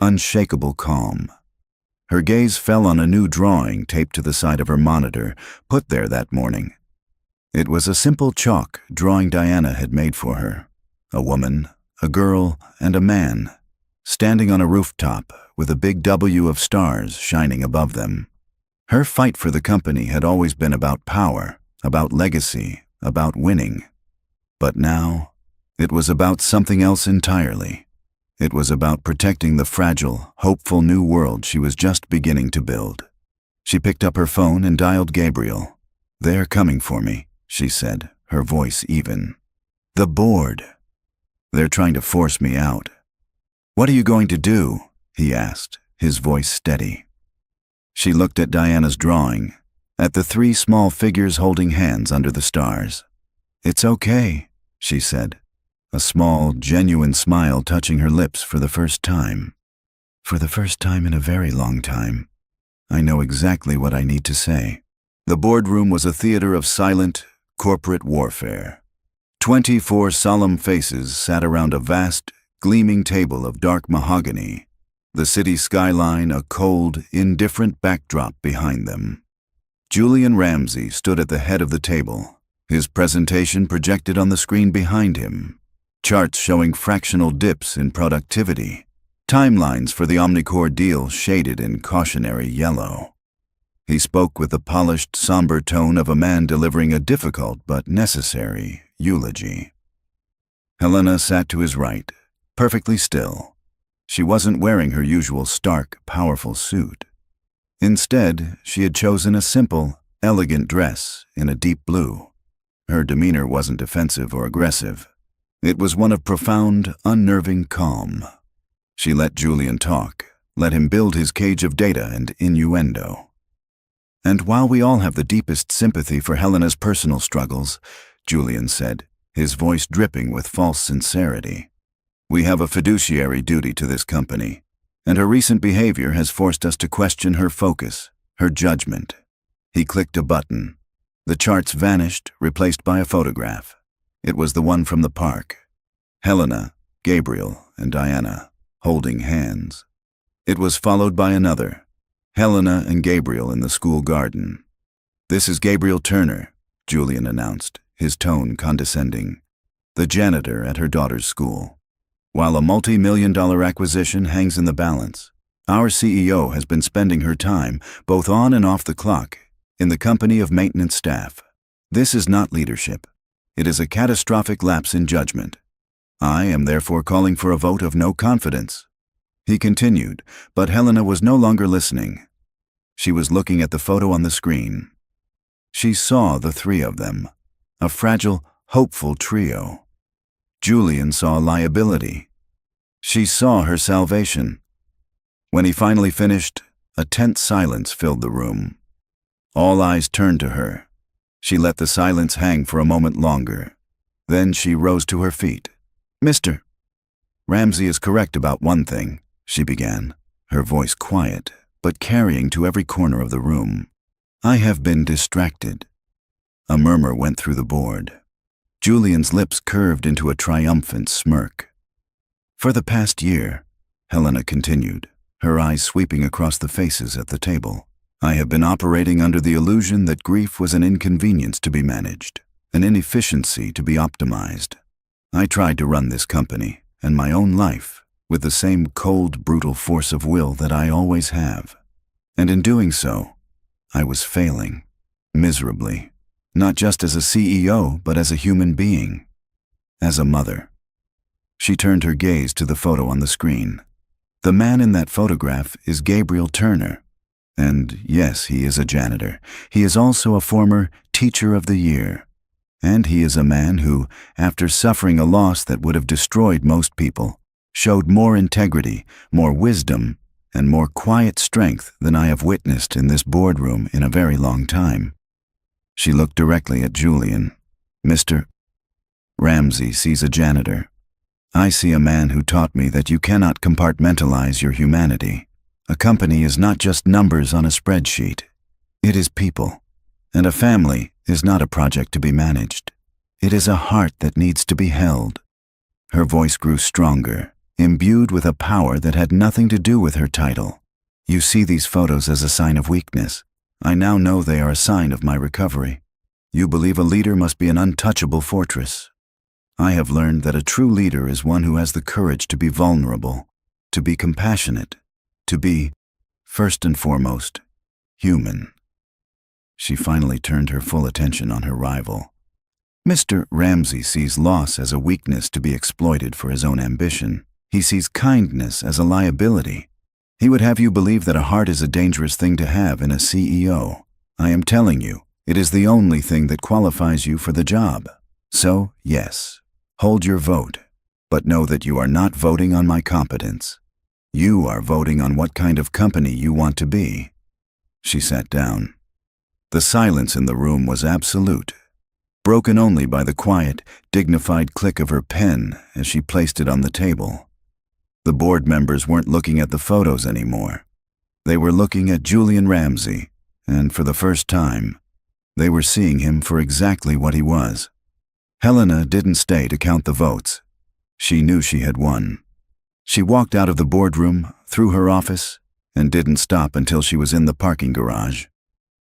unshakable calm. Her gaze fell on a new drawing taped to the side of her monitor, put there that morning. It was a simple chalk drawing Diana had made for her. A woman, a girl, and a man, standing on a rooftop with a big W of stars shining above them. Her fight for the company had always been about power, about legacy, about winning. But now, it was about something else entirely. It was about protecting the fragile, hopeful new world she was just beginning to build. She picked up her phone and dialed Gabriel. "They're coming for me," she said, her voice even. "The board. They're trying to force me out." "What are you going to do?" he asked, his voice steady. She looked at Diana's drawing, at the three small figures holding hands under the stars. "It's okay," she said, a small, genuine smile touching her lips for the first time. "For the first time in a very long time, I know exactly what I need to say." The boardroom was a theater of silent, corporate warfare. 24 solemn faces sat around a vast, gleaming table of dark mahogany. the city skyline a cold, indifferent backdrop behind them. Julian Ramsey stood at the head of the table, his presentation projected on the screen behind him, charts showing fractional dips in productivity, timelines for the Omnicore deal shaded in cautionary yellow. He spoke with the polished, somber tone of a man delivering a difficult but necessary eulogy. Helena sat to his right, perfectly still. She wasn't wearing her usual stark, powerful suit. Instead, she had chosen a simple, elegant dress in a deep blue. Her demeanor wasn't defensive or aggressive. It was one of profound, unnerving calm. She let Julian talk, let him build his cage of data and innuendo. And while we all have the deepest sympathy for Helena's personal struggles, Julian said, his voice dripping with false sincerity, we have a fiduciary duty to this company, and her recent behavior has forced us to question her focus, her judgment. He clicked a button. The charts vanished, replaced by a photograph. It was the one from the park. Helena, Gabriel, and Diana, holding hands. It was followed by another. Helena and Gabriel in the school garden. This is Gabriel Turner, Julian announced, his tone condescending, the janitor at her daughter's school. While a multi-million-dollar acquisition hangs in the balance, our CEO has been spending her time, both on and off the clock, in the company of maintenance staff. This is not leadership. It is a catastrophic lapse in judgment. I am therefore calling for a vote of no confidence. He continued, but Helena was no longer listening. She was looking at the photo on the screen. She saw the three of them, a fragile, hopeful trio. Julian saw liability. She saw her salvation. When he finally finished, a tense silence filled the room. All eyes turned to her. She let the silence hang for a moment longer. Then she rose to her feet. Mr. Ramsey is correct about one thing, she began, her voice quiet, but carrying to every corner of the room. I have been distracted. A murmur went through the board. Julian's lips curved into a triumphant smirk. For the past year, Helena continued, her eyes sweeping across the faces at the table, I have been operating under the illusion that grief was an inconvenience to be managed, an inefficiency to be optimized. I tried to run this company and my own life with the same cold, brutal force of will that I always have. And in doing so, I was failing, miserably, not just as a CEO, but as a human being, as a mother. She turned her gaze to the photo on the screen. The man in that photograph is Gabriel Turner. And yes, he is a janitor. He is also a former Teacher of the Year. And he is a man who, after suffering a loss that would have destroyed most people, showed more integrity, more wisdom, and more quiet strength than I have witnessed in this boardroom in a very long time. She looked directly at Julian. Mr. Ramsey sees a janitor. I see a man who taught me that you cannot compartmentalize your humanity. A company is not just numbers on a spreadsheet. It is people. And a family is not a project to be managed. It is a heart that needs to be held. Her voice grew stronger, imbued with a power that had nothing to do with her title. You see these photos as a sign of weakness. I now know they are a sign of my recovery. You believe a leader must be an untouchable fortress. I have learned that a true leader is one who has the courage to be vulnerable, to be compassionate, to be, first and foremost, human. She finally turned her full attention on her rival. Mr. Ramsey sees loss as a weakness to be exploited for his own ambition. He sees kindness as a liability. He would have you believe that a heart is a dangerous thing to have in a CEO. I am telling you, it is the only thing that qualifies you for the job. So, yes, hold your vote, but know that you are not voting on my competence. You are voting on what kind of company you want to be. She sat down. The silence in the room was absolute, broken only by the quiet, dignified click of her pen as she placed it on the table. The board members weren't looking at the photos anymore. They were looking at Julian Ramsey, and for the first time, they were seeing him for exactly what he was. Helena didn't stay to count the votes. She knew she had won. She walked out of the boardroom, through her office, and didn't stop until she was in the parking garage.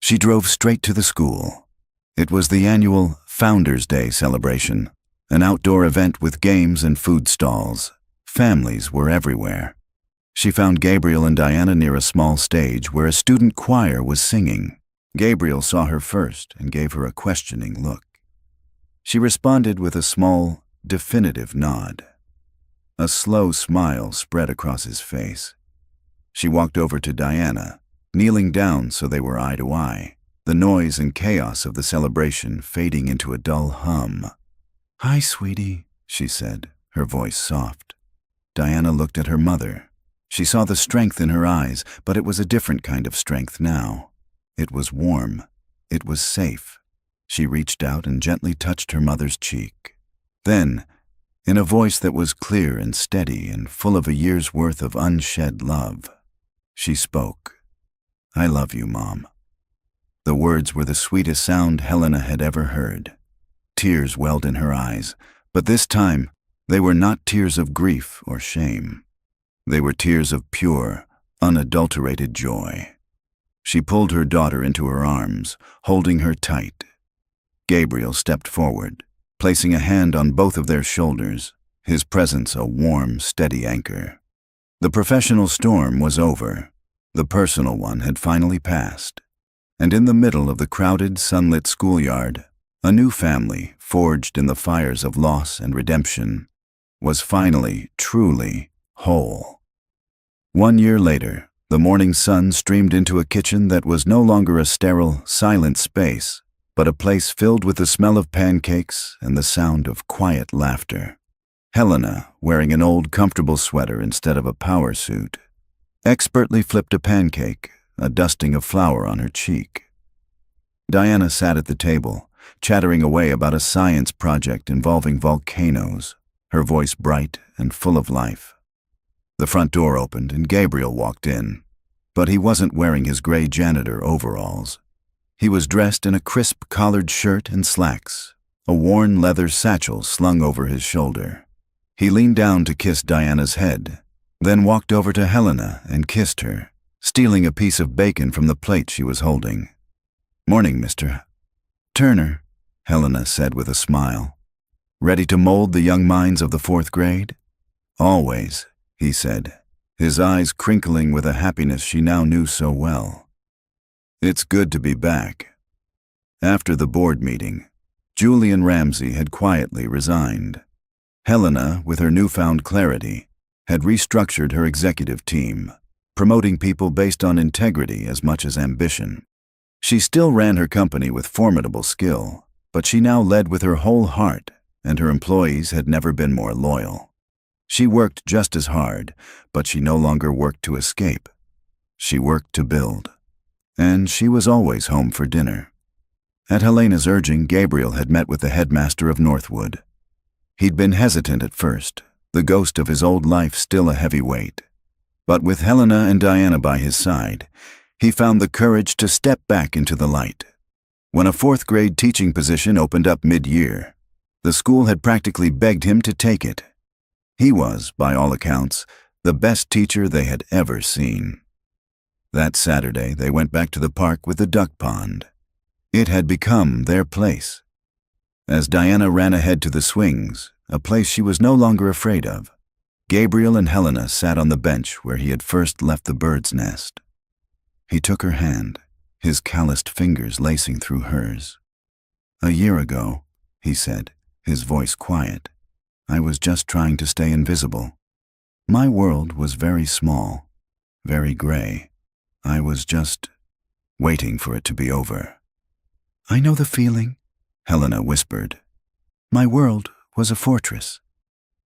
She drove straight to the school. It was the annual Founders' Day celebration, an outdoor event with games and food stalls. Families were everywhere. She found Gabriel and Diana near a small stage where a student choir was singing. Gabriel saw her first and gave her a questioning look. She responded with a small, definitive nod. A slow smile spread across his face. She walked over to Diana, kneeling down so they were eye to eye, the noise and chaos of the celebration fading into a dull hum. "Hi, sweetie," she said, her voice soft. Diana looked at her mother. She saw the strength in her eyes, but it was a different kind of strength now. It was warm. It was safe. She reached out and gently touched her mother's cheek. Then, in a voice that was clear and steady and full of a year's worth of unshed love, she spoke. "I love you, Mom." The words were the sweetest sound Helena had ever heard. Tears welled in her eyes, but this time they were not tears of grief or shame. They were tears of pure, unadulterated joy. She pulled her daughter into her arms, holding her tight. Gabriel stepped forward, placing a hand on both of their shoulders, his presence a warm, steady anchor. The professional storm was over. The personal one had finally passed. And in the middle of the crowded, sunlit schoolyard, a new family, forged in the fires of loss and redemption, was finally, truly whole. 1 year later, the morning sun streamed into a kitchen that was no longer a sterile, silent space, but a place filled with the smell of pancakes and the sound of quiet laughter. Helena, wearing an old, comfortable sweater instead of a power suit, expertly flipped a pancake, a dusting of flour on her cheek. Diana sat at the table, chattering away about a science project involving volcanoes, her voice bright and full of life. The front door opened and Gabriel walked in, but he wasn't wearing his gray janitor overalls. He was dressed in a crisp collared shirt and slacks, a worn leather satchel slung over his shoulder. He leaned down to kiss Diana's head, then walked over to Helena and kissed her, stealing a piece of bacon from the plate she was holding. "Morning, Mr. Turner," Helena said with a smile. "Ready to mold the young minds of the 4th grade?" "Always," he said, his eyes crinkling with a happiness she now knew so well. "It's good to be back." After the board meeting, Julian Ramsey had quietly resigned. Helena, with her newfound clarity, had restructured her executive team, promoting people based on integrity as much as ambition. She still ran her company with formidable skill, but she now led with her whole heart, and her employees had never been more loyal. She worked just as hard, but she no longer worked to escape. She worked to build. And she was always home for dinner. At Helena's urging, Gabriel had met with the headmaster of Northwood. He'd been hesitant at first, the ghost of his old life still a heavy weight. But with Helena and Diana by his side, he found the courage to step back into the light. When a 4th grade teaching position opened up mid-year, the school had practically begged him to take it. He was, by all accounts, the best teacher they had ever seen. That Saturday, they went back to the park with the duck pond. It had become their place. As Diana ran ahead to the swings, a place she was no longer afraid of, Gabriel and Helena sat on the bench where he had first left the bird's nest. He took her hand, his calloused fingers lacing through hers. "A year ago," he said, his voice quiet, "I was just trying to stay invisible. My world was very small, very gray. I was just waiting for it to be over." "I know the feeling," Helena whispered. "My world was a fortress.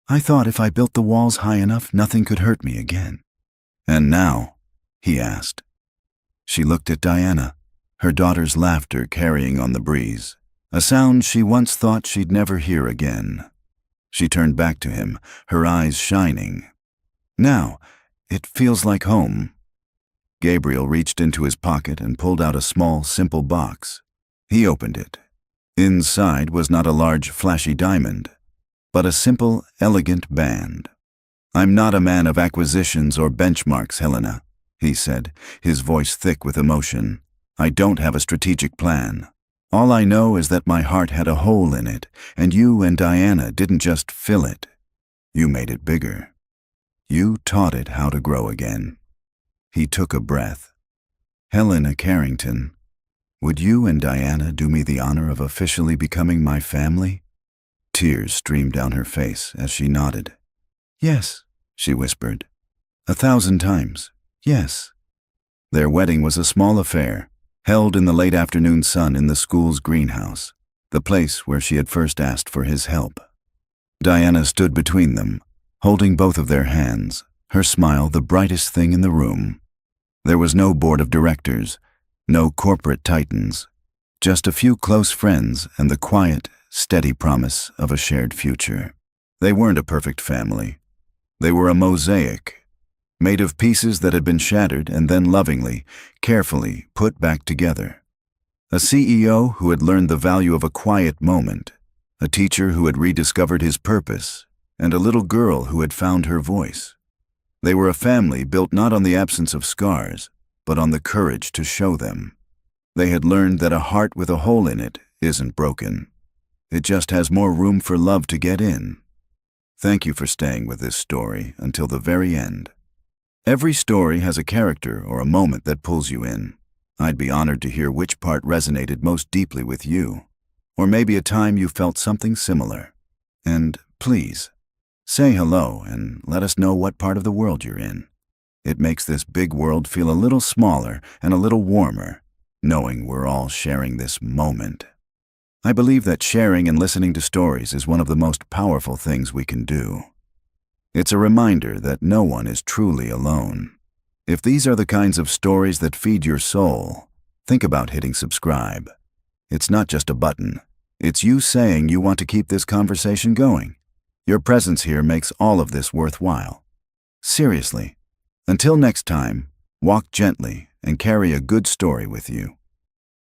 I thought if I built the walls high enough, nothing could hurt me again." "And now?" he asked. She looked at Diana, her daughter's laughter carrying on the breeze, a sound she once thought she'd never hear again. She turned back to him, her eyes shining. "Now, it feels like home." Gabriel reached into his pocket and pulled out a small, simple box. He opened it. Inside was not a large, flashy diamond, but a simple, elegant band. "I'm not a man of acquisitions or benchmarks, Helena," he said, his voice thick with emotion. "I don't have a strategic plan. All I know is that my heart had a hole in it, and you and Diana didn't just fill it. You made it bigger. You taught it how to grow again." He took a breath. "Helena Carrington, would you and Diana do me the honor of officially becoming my family?" Tears streamed down her face as she nodded. "Yes," she whispered. 1,000 times, yes. Their wedding was a small affair, held in the late afternoon sun in the school's greenhouse, the place where she had first asked for his help. Diana stood between them, holding both of their hands, her smile the brightest thing in the room. There was no board of directors, no corporate titans, just a few close friends and the quiet, steady promise of a shared future. They weren't a perfect family. They were a mosaic, made of pieces that had been shattered and then lovingly, carefully put back together. A CEO who had learned the value of a quiet moment, a teacher who had rediscovered his purpose, and a little girl who had found her voice. They were a family built not on the absence of scars, but on the courage to show them. They had learned that a heart with a hole in it isn't broken. It just has more room for love to get in. Thank you for staying with this story until the very end. Every story has a character or a moment that pulls you in. I'd be honored to hear which part resonated most deeply with you, or maybe a time you felt something similar. And please, say hello and let us know what part of the world you're in. It makes this big world feel a little smaller and a little warmer, knowing we're all sharing this moment. I believe that sharing and listening to stories is one of the most powerful things we can do. It's a reminder that no one is truly alone. If these are the kinds of stories that feed your soul, think about hitting subscribe. It's not just a button. It's you saying you want to keep this conversation going. Your presence here makes all of this worthwhile. Seriously. Until next time, walk gently and carry a good story with you.